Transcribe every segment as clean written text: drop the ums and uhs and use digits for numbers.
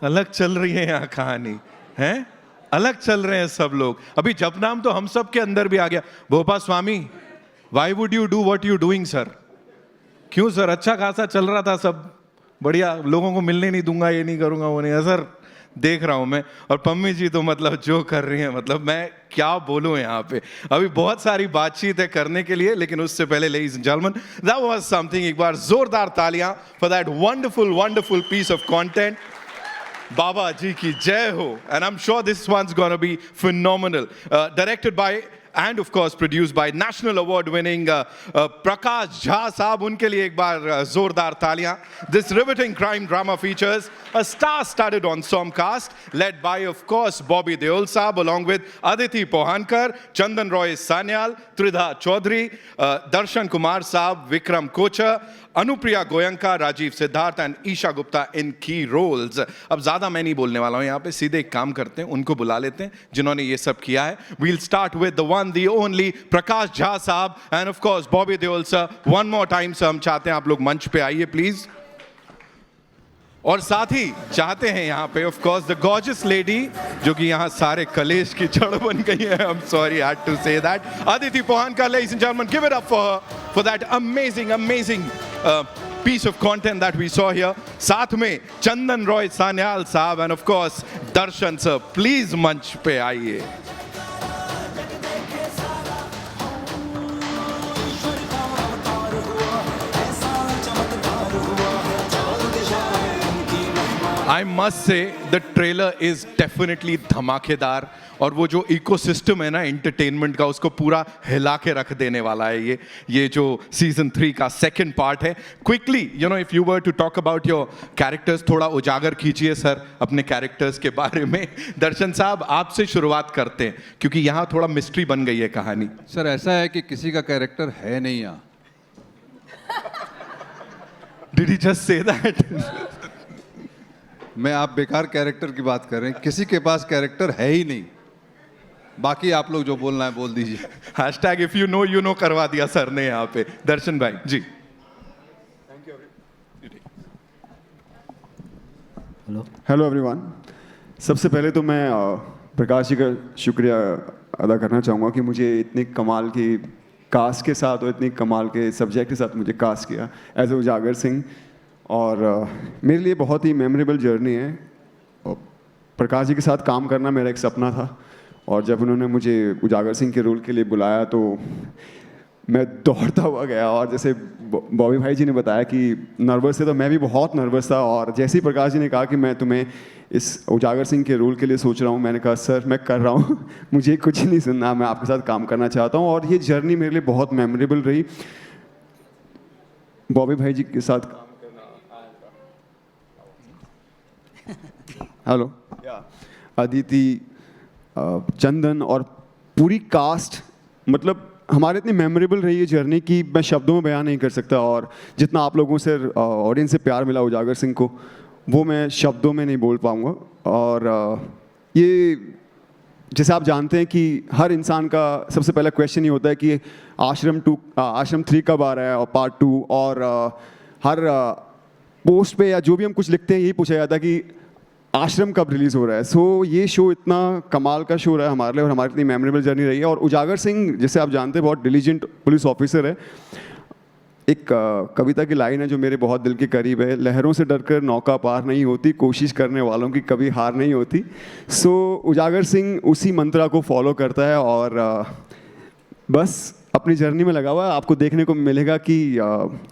अलग चल रही है यहाँ कहानी है, अलग चल रहे हैं सब लोग। अभी जपनाम तो हम सब के अंदर भी आ गया। Bhopa Swami, why would you do what you doing sir? क्यों सर? अच्छा खासा चल रहा था सब बढ़िया, लोगों को मिलने नहीं दूंगा, ये नहीं करूंगा, वो नहीं। सर देख रहा हूं मैं, और पम्मी जी तो मतलब जो कर रही हैं, मतलब मैं क्या बोलूं यहाँ पे। अभी बहुत सारी बातचीत है करने के लिए, लेकिन उससे पहले ladies and gentleman, that was something. एक बार जोरदार तालियां for that wonderful wonderful piece of content. Baba ji की जय हो। And I am sure this one's gonna be phenomenal. Directed by and of course produced by national award winning Prakash Jha साहब, उनके लिए एक बार जोरदार तालियां। This riveting crime drama features a star-studded ensemble cast led by of course Bobby Deol साहब along with Aditi Pohankar, Chandan Roy Sanyal, Tridha Chaudhary, Darshan Kumar साहब, Vikram Kochar, Anupriya Goenka, Rajeev Siddhartha and Esha Gupta in key roles. अब ज्यादा मैं नहीं बोलने वाला हूं यहाँ पे, सीधे एक काम करते हैं, उनको बुला लेते हैं जिन्होंने ये सब किया है। We'll start with the one the only Prakash Jha साहब and of course Bobby Deol sir. One more time sir, हम चाहते हैं आप लोग मंच पे आइए प्लीज। और साथ ही चाहते हैं यहाँ पे of course the gorgeous lady, जो कि यहाँ सारे कलेश की जड़ बन गई है। I am sorry, I had to say that. Aditi Pohankar, ladies and gentleman, give it up for her for that amazing piece of content that we saw here. साथ में चंदन रॉय सान्याल साहब and of course Darshan sir, please मंच पे आइए। I must say the trailer is definitely धमाकेदार, और वो जो इकोसिस्टम है ना एंटरटेनमेंट का, उसको पूरा हिला के रख देने वाला है ये जो सीजन 3 का सेकंड पार्ट है। Quickly you know, if you were to talk about your characters, थोड़ा उजागर कीजिए सर अपने कैरेक्टर्स के बारे में। दर्शन साहब, आपसे शुरुआत करते हैं क्योंकि यहाँ थोड़ा मिस्ट्री बन गई है कहानी। सर ऐसा है कि किसी का कैरेक्टर है नहीं यहाँ। Did he just say that? मैं, आप बेकार कैरेक्टर की बात कर रहे हैं, किसी के पास कैरेक्टर है ही नहीं। बाकी आप लोग जो बोलना है बोल दीजिए। Hashtag if you know you know करवा दिया सर ने यहाँ पे। दर्शन भाई जी। Hello everyone. सबसे पहले तो मैं प्रकाश जी का शुक्रिया अदा करना चाहूँगा कि मुझे इतनी कमाल की कास्ट के साथ और इतनी कमाल के सब्जेक्ट के साथ मुझे कास्ट किया एज ए उजागर सिंह। और मेरे लिए बहुत ही मेमोरेबल जर्नी है। और प्रकाश जी के साथ काम करना मेरा एक सपना था, और जब उन्होंने मुझे उजागर सिंह के रोल के लिए बुलाया तो मैं दौड़ता हुआ गया। और जैसे बॉबी भाई जी ने बताया कि नर्वस है, तो मैं भी बहुत नर्वस था। और जैसे ही प्रकाश जी ने कहा कि मैं तुम्हें इस उजागर सिंह के रोल के लिए सोच रहा हूँ, मैंने कहा सर मैं कर रहा हूँ, मुझे कुछ नहीं सुनना, मैं आपके साथ काम करना चाहता हूँ। और ये जर्नी मेरे लिए बहुत मेमोरेबल रही। बॉबी भाई जी के साथ हेलो अदिति, चंदन और पूरी कास्ट, मतलब हमारे इतनी मेमोरेबल रही है जर्नी कि मैं शब्दों में बयान नहीं कर सकता। और जितना आप लोगों से ऑडियंस से प्यार मिला उजागर सिंह को, वो मैं शब्दों में नहीं बोल पाऊँगा। और ये जैसे आप जानते हैं कि हर इंसान का सबसे पहला क्वेश्चन ये होता है कि आश्रम 3 कब आ रहा है, और पार्ट 2। और हर पोस्ट पे या जो भी हम कुछ लिखते हैं यही पूछा जाता है कि आश्रम कब रिलीज हो रहा है। सो ये शो इतना कमाल का शो रहा है हमारे लिए, और हमारी इतनी मेमोरेबल जर्नी रही है। और उजागर सिंह जैसे आप जानते हैं बहुत डिलीजेंट पुलिस ऑफिसर है। एक कविता की लाइन है जो मेरे बहुत दिल के करीब है, लहरों से डरकर नौका पार नहीं होती, कोशिश करने वालों की कभी हार नहीं होती। सो उजागर सिंह उसी मंत्रा को फॉलो करता है, और बस अपनी जर्नी में लगा हुआ है। आपको देखने को मिलेगा कि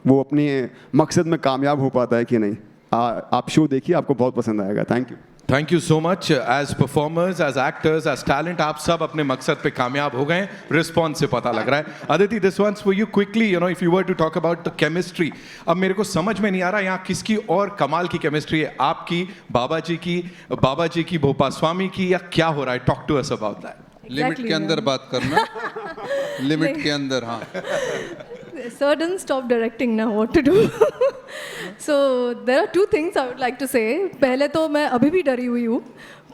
वो अपने मकसद में कामयाब हो पाता है कि नहीं। आप शो देखिए, आपको बहुत पसंद आएगा। Thank you. Thank you so much. As performers, as actors, as talent, आप सब अपने मकसद पे कामयाब हो गए, रिस्पॉन्स से पता लग रहा है। Aditi, this one's for you quickly, you know, if you were to talk about the chemistry. अब मेरे को समझ में नहीं आ रहा यहाँ किसकी और कमाल की केमिस्ट्री है, आपकी, बाबा जी की, भोपा स्वामी की, या क्या हो रहा है? Talk to us about that. Limit के अंदर बात करना। लिमिट के अंदर, हाँ। Sir didn't stop directing now, what to do? So there are two things I would like to say. पहले तो मैं अभी भी डरी हुई हूँ.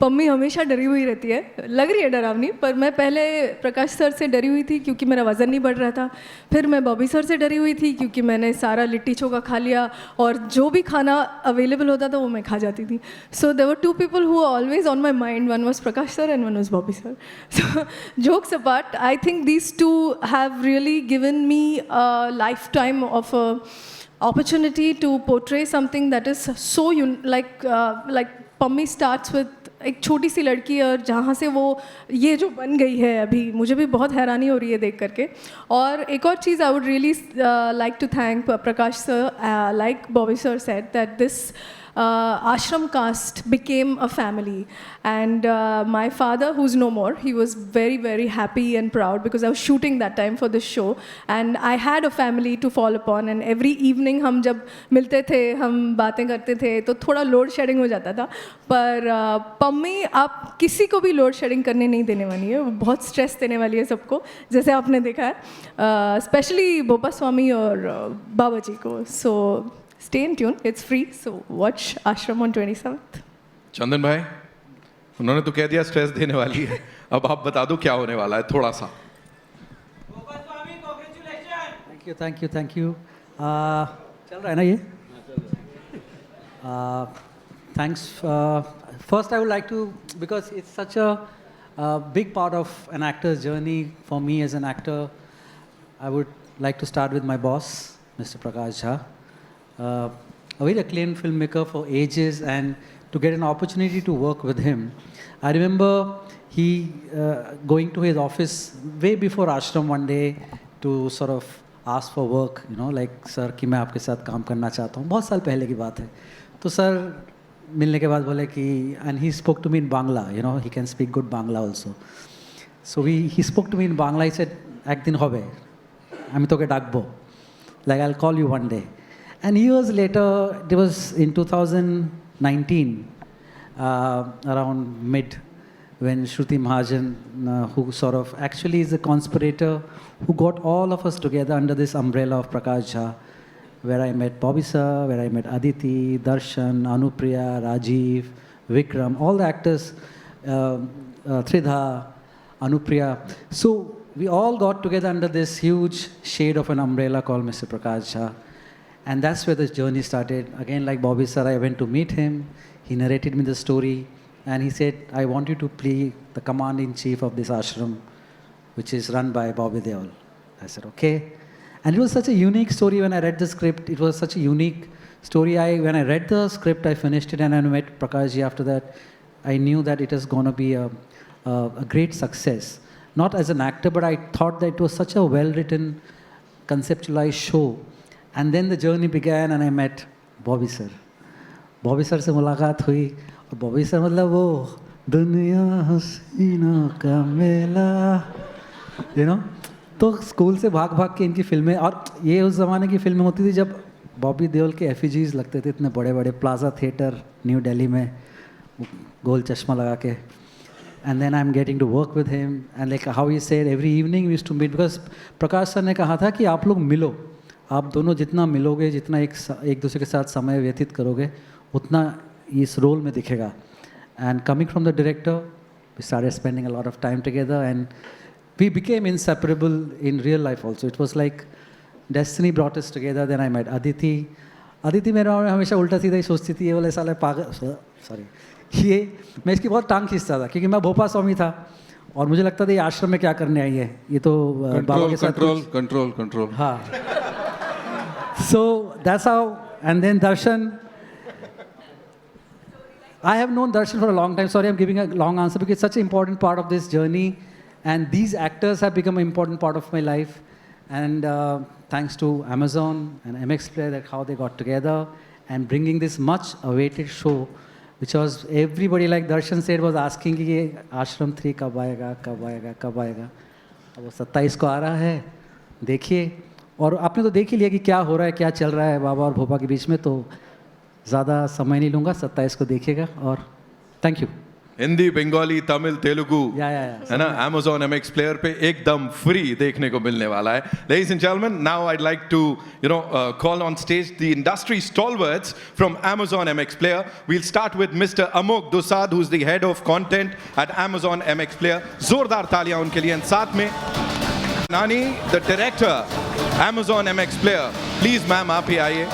पम्मी हमेशा डरी हुई रहती है, लग रही है डरावनी, पर मैं पहले प्रकाश सर से डरी हुई थी क्योंकि मेरा वज़न नहीं बढ़ रहा था. फिर मैं बॉबी सर से डरी हुई थी क्योंकि मैंने सारा लिट्टी चोखा खा लिया और जो भी खाना अवेलेबल होता था वो मैं खा जाती थी. So there were two people who always on my mind. One was Prakash sir and one was Bobby sir. So jokes apart, I think these two have really given me a life time of opportunity to portray something that is so like Pammi starts with एक छोटी सी लड़की और जहाँ से वो ये जो बन गई है अभी, मुझे भी बहुत हैरानी हो रही है देख करके. और एक और चीज़ I would really like to thank Prakash sir, like Bobby sir said that this ashram caste became a family, and my father, who's no more, he was very very happy and proud because I was shooting that time for this show and I had a family to fall upon. And every evening हम जब मिलते थे, हम बातें करते थे, तो थोड़ा लोड शेडिंग हो जाता था. पर पम्मी आप किसी को भी लोड शेडिंग करने नहीं देने वाली है. वो बहुत स्ट्रेस देने वाली है सबको, जैसे आपने देखा है, स्पेशली बोपा स्वामी और बाबा जी को. सो stay in tune, it's free, so watch Ashram on 27th. चंदन भाई, उन्होंने तो कह दिया स्ट्रेस देने वाली है, अब आप बता दो क्या होने वाला है थोड़ा सा. Thank you. चल रहा है ना ये? Thanks. First, I would like to, because it's such a big part of an actor's journey for me as an actor, I would like to start with my boss, Mr. Prakash Jha. A very acclaimed filmmaker for ages, and to get an opportunity to work with him. I remember he going to his office way before Ashram one day to sort of ask for work, you know, like sir कि मैं आपके साथ काम करना चाहता हूँ. बहुत साल पहले की बात है. तो सर मिलने के बाद बोले कि, and he spoke to me in Bangla, you know, he can speak good Bangla also. So he spoke to me in Bangla. He said একদিন হবে, আমি তোকে ডাকবো, like I'll call you one day. And years later, it was in 2019, around mid, when Shruti Mahajan, who sort of actually is a conspirator, who got all of us together under this umbrella of Prakash Jha, where I met Bobby sir, where I met Aditi, Darshan, Anupriya, Rajiv, Vikram, all the actors, Tridha, Anupriya. So we all got together under this huge shade of an umbrella called Mr. Prakash Jha. And that's where the journey started. Again, like Bobby sir, I went to meet him. He narrated me the story. And he said, I want you to play the command-in-chief of this ashram, which is run by Bobby Deol. I said, okay. And it was such a unique story when I read the script. It was such a unique story. When I read the script, I finished it and I met Prakash Ji after that. I knew that it was going to be a great success. Not as an actor, but I thought that it was such a well-written, conceptualized show. And then the journey began and I met Bobby sir. Bobby sir से मुलाकात हुई और Bobby sir मतलब वो दुनिया हसीनों का मेला, you know, तो school से भाग भाग के इनकी फिल्में, और ये उस ज़माने की फिल्में होती थी जब बॉबी देओल के एफिजीज लगते थे इतने बड़े बड़े, प्लाजा थिएटर न्यू दिल्ली में, गोल चश्मा लगा के. And then I'm getting to work with him and like how he said every evening we used to meet, because Prakash sir ने कहा था कि आप लोग मिलो, आप दोनों जितना मिलोगे, जितना एक दूसरे के साथ समय व्यतीत करोगे, उतना इस रोल में दिखेगा. And coming from the director, we started spending a lot of time together and we became inseparable in real life also. It was like destiny brought us together. Then I met Aditi. Aditi मेरे में हमेशा उल्टा सीधा ही सोचती थी, ये वाले साले पागल, सॉरी, ये मैं इसकी बहुत टांग खींचता था क्योंकि मैं भोपा स्वामी था और मुझे लगता था ये आश्रम में क्या करने आई है, ये तो बाबा के साथ कंट्रोल. हाँ. So that's how, and then Darshan. I have known Darshan for a long time. Sorry, I'm giving a long answer because it's such an important part of this journey. And these actors have become an important part of my life. And thanks to Amazon and MX Player, that how they got together and bringing this much awaited show, which was everybody, like Darshan said, was asking कि ये आश्रम 3 कब आएगा, कब आएगा, कब आएगा. अब वो 27 को आ रहा है, देखिए. और आपने तो देख ही लिया कि क्या हो रहा है, क्या चल रहा है बाबा और भोपा के बीच में, तो ज़्यादा समय नहीं लूँगा, 27 को देखिएगा. और thank you. Hindi, Bengali, Tamil, Telugu, Yeah. है ना, Amazon MX Player पे एकदम फ्री देखने को मिलने वाला है. Ladies and gentlemen, now I'd like to, call on stage the industry stalwarts from Amazon MX Player. We'll start with Mr. Amok Dusad, who's the head of content at Amazon MX Player. जोरदार तालियां उनके लिए. And साथ में Nani, the director, Amazon MX Player. Please, ma'am, आप ही आइए.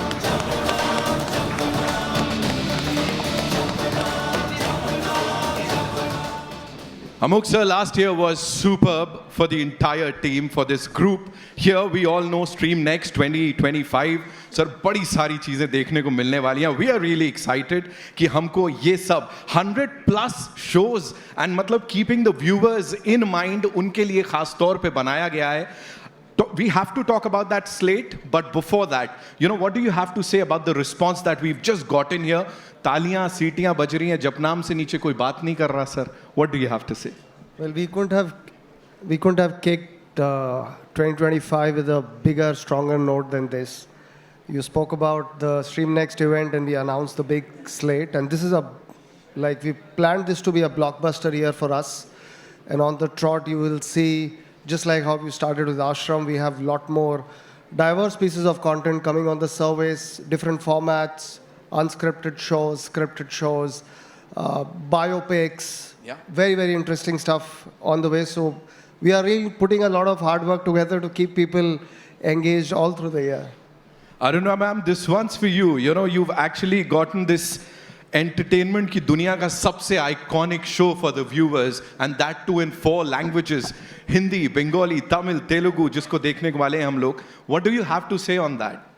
Amok sir, last year was superb for the entire team, for this group. Here we all know Stream Next 2025. Sir, बड़ी सारी चीजें देखने को मिलने वाली हैं. We are really excited कि हमको ये सब 100+ shows and मतलब keeping the viewers in mind, उनके लिए खास तौर पे बनाया गया है. We have to talk about that slate, but before that, what do you have to say about the response that we've just gotten here? तालियां, सीटियां बज रही हैं, जपनाम से नीचे कोई बात नहीं कर रहा, sir. What do you have to say? Well, we couldn't have kicked 2025 with a bigger, stronger note than this. You spoke about the Stream Next event, and we announced the big slate. And this is we planned this to be a blockbuster year for us. And on the trot, you will see, just like how we started with Ashram, we have a lot more diverse pieces of content coming on the service, different formats, unscripted shows, scripted shows, biopics. Yeah. Very, very interesting stuff on the way. So we are really putting a lot of hard work together to keep people engaged all through the year. Aruna ma'am, this one's for you. You've actually gotten this entertainment की दुनिया का सबसे iconic show for the viewers, and that too in 4 languages. Hindi, Bengali, Tamil, Telugu, जिसको देखने वाले हैं हम लोग. What do you have to say on that?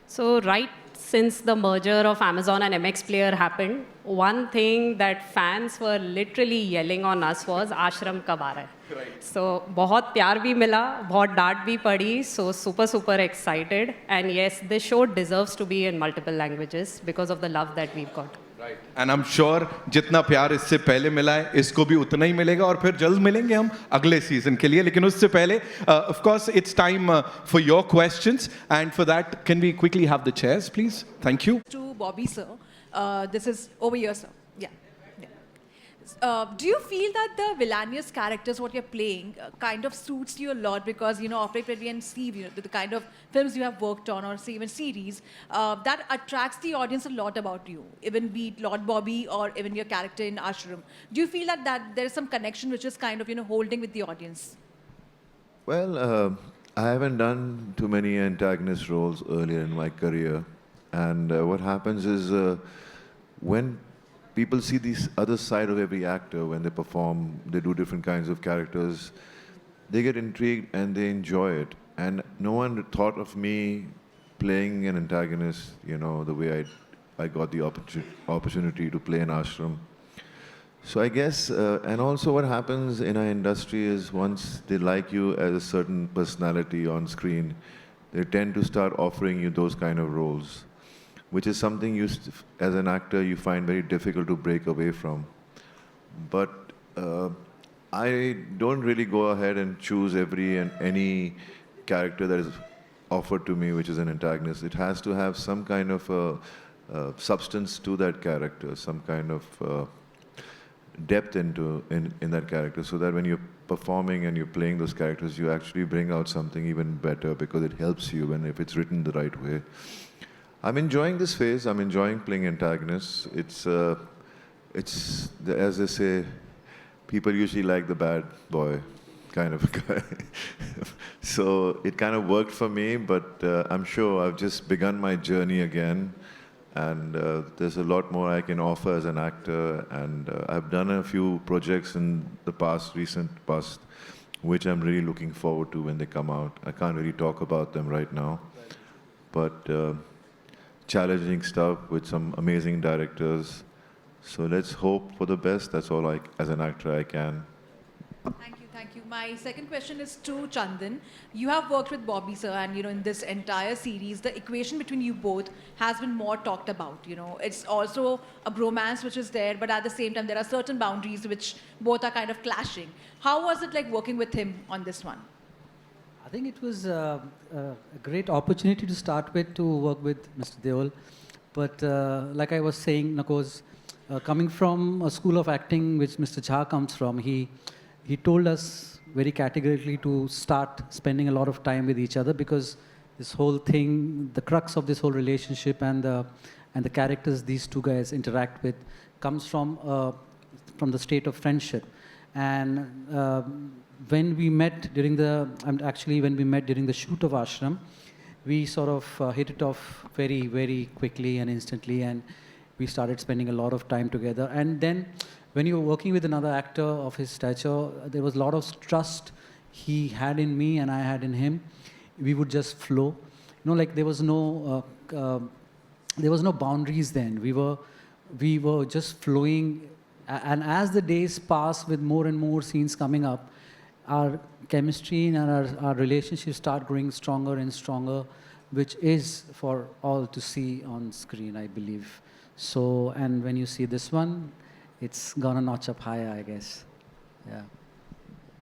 So right since the merger of Amazon and MX Player happened, one thing that fans were literally yelling on us was Ashram कब आ रहा है? Right. So बहुत प्यार भी मिला, बहुत डांट भी पड़ी. So super excited, and yes, this show deserves to be in multiple languages because of the love that we've got. Right. And I'm sure जितना प्यार इससे पहले मिला है, इसको भी उतना ही मिलेगा, और फिर जल्द मिलेंगे हम अगले सीजन के लिए. लेकिन उससे पहले, of course, it's time for your questions, and for that, can we quickly have the chairs, please? Thank you. To Bobby, sir. This is over here, sir. Yeah. Do you feel that the villainous characters, what you're playing, kind of suits you a lot? Because, after we can see the kind of films you have worked on, or say even series, that attracts the audience a lot about you, even be it Lord Bobby or even your character in Ashram. Do you feel that there is some connection which is kind of, holding with the audience? Well, I haven't done too many antagonist roles earlier in my career. And what happens is when people see this other side of every actor, when they perform, they do different kinds of characters, they get intrigued and they enjoy it. And no one thought of me playing an antagonist, the way I got the opportunity to play an Ashram. So I guess, and also what happens in our industry is once they like you as a certain personality on screen, they tend to start offering you those kind of roles, which is something as an actor, you find very difficult to break away from. But I don't really go ahead and choose any character that is offered to me, which is an antagonist. It has to have some kind of substance to that character, some kind of depth in that character, so that when you're performing and you're playing those characters, you actually bring out something even better, because it helps you, and if it's written the right way. I'm enjoying this phase. I'm enjoying playing antagonists. It's as they say, people usually like the bad boy kind of guy. So it kind of worked for me, but I'm sure I've just begun my journey again, and there's a lot more I can offer as an actor. And I've done a few projects in the recent past, which I'm really looking forward to when they come out. I can't really talk about them right now, but challenging stuff with some amazing directors. So let's hope for the best. That's all as an actor, I can. Thank you. My second question is to Chandan. You have worked with Bobby, sir, and in this entire series, the equation between you both has been more talked about. It's also a bromance which is there, but at the same time, there are certain boundaries which both are kind of clashing. How was it like working with him on this one? I think it was a great opportunity to start with, to work with Mr. Deol. But like I was saying, Nakos, coming from a school of acting which Mr. Jha comes from, he told us very categorically to start spending a lot of time with each other, because this whole thing, the crux of this whole relationship and the characters these two guys interact with comes from the state of friendship. And when we met during the shoot of Ashram, we sort of hit it off very, very quickly and instantly, and we started spending a lot of time together. And then when you're working with another actor of his stature, there was a lot of trust he had in me and I had in him. We would just flow. You know, like there was no boundaries then. We were just flowing. And as the days pass with more and more scenes coming up, our chemistry and our relationships start growing stronger and stronger, which is for all to see on screen, I believe. So, and when you see this one, it's gonna notch up higher, I guess. Yeah.